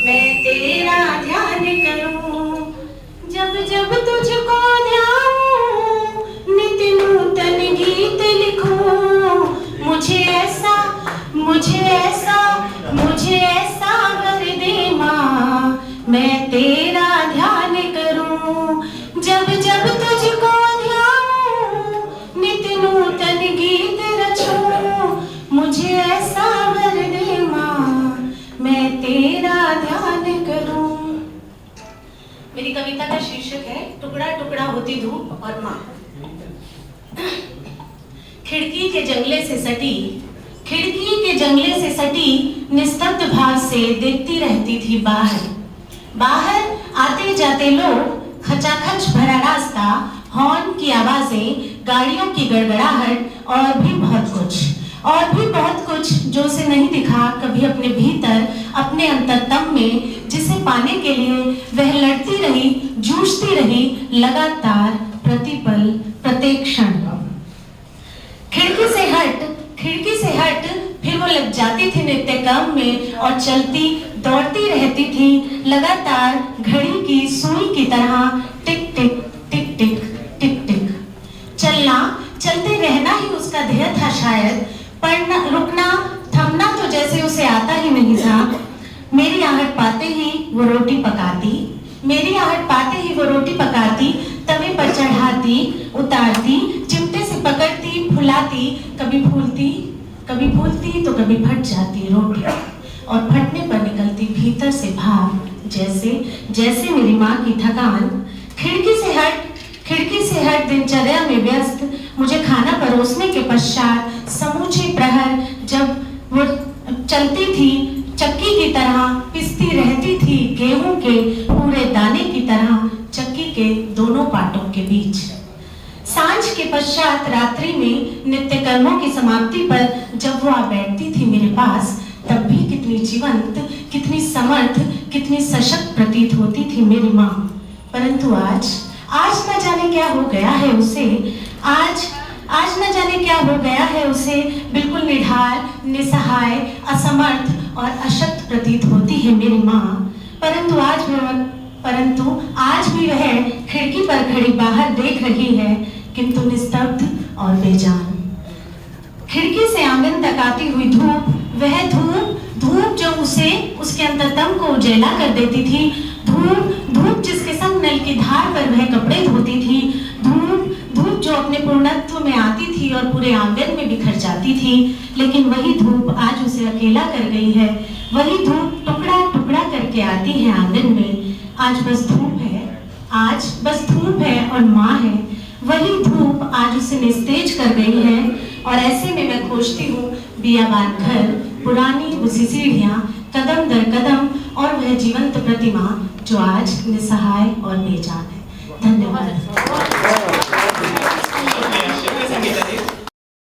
मैं तेरा ध्यान करूं, जब जब तुझको ध्याऊं, नित नूतन गीत लिखूं। मुझे ऐसा वर दे माँ, मैं तेरा ध्यान करूं। जब जब तुझको ध्याऊं, नित नूतन गीत रचूं। मुझे ऐसा वर दे माँ, मैं तेरा ध्यान करूं। मेरी कविता का शीर्षक है टुकड़ा टुकड़ा होती धूप और माँ। खिड़की के जंगले से सटी निस्तब्ध भाव से देखती रहती थी बाहर आते जाते लोग, खचाखच भरा रास्ता, हॉर्न की आवाजें, गाड़ियों की गड़गड़ाहट और भी बहुत कुछ जो उसे नहीं दिखा कभी अपने भीतर, अपने अंतरतम में, जिसे पाने के लिए वह लड़ती रही, जूझती रही, लगातार, प्रतिपल, प्रत्येक क्षण। खिड़की से हट फिर वो लग जाती थी नित्य काम में और चलती दौड़ती रहती थी लगातार, घड़ी की सुई की तरह, टिक टिक टिक टिक टिक टिक। चलते रहना ही उसका ध्येय था शायद, पढ़ना, रुकना, थमना तो जैसे उसे आता ही नहीं था। मेरी आहट पाते ही वो रोटी पकाती, तवे पर चढ़ाती, उतारती, चिमटे से पकड़ती, फुलाती, कभी फूलती तो कभी फट जाती रोटी, और फटने पर निकलती भीतर से भाव, जैसे मेरी माँ की थकान। खिड़की से हट दिनचर्या में व्यस्त, मुझे खाना परोसने के पश्चात समूचे प्रहर जब वो चलती थी, चक्की की तरह पिसती रहती थी, गेहूं के पूरे दाने की तरह, चक्की के दोनों पाटों के बीच। सांझ के पश्चात रात्रि में नित्य कर्मों की समाप्ति पर जब वो आ बैठती थी मेरे पास, तब भी कितनी जीवंत, कितनी समर्थ, कितनी सशक्त प्रतीत होती थी मेरी माँ। परंतु आज न जाने क्या हो गया है उसे, आज न जाने क्या हो गया है उसे, बिल्कुल निढाल, निसहाय, असमर्थ और अशक्त प्रतीत होती है मेरी माँ। परंतु आज भी वह खिड़की पर खड़ी बाहर देख रही है, किंतु निस्तब्ध और बेजान। खिड़की से आंगन तक आती हुई वह धूप जो उसके अंतरतम को उजेला कर देती थी, धूप जिसके संग नल की धार पर वह कपड़े धोती थी, धूप जो अपने पूर्णत्व में आती थी और पूरे आंगन में बिखर जाती थी। लेकिन वही धूप आज उसे अकेला कर गई है, वही धूप टुकड़ा टुकड़ा करके आती है आंगन में। आज बस धूप है और माँ है, वही धूप आज उसे निस्तेज कर गई है। और ऐसे में मैं खोजती हूँ बियाबान घर, पुरानी उसी सीढ़ियाँ, कदम दर कदम, और वह जीवंत प्रतिमा जो आज निसहाय और बेजान है। धन्यवाद।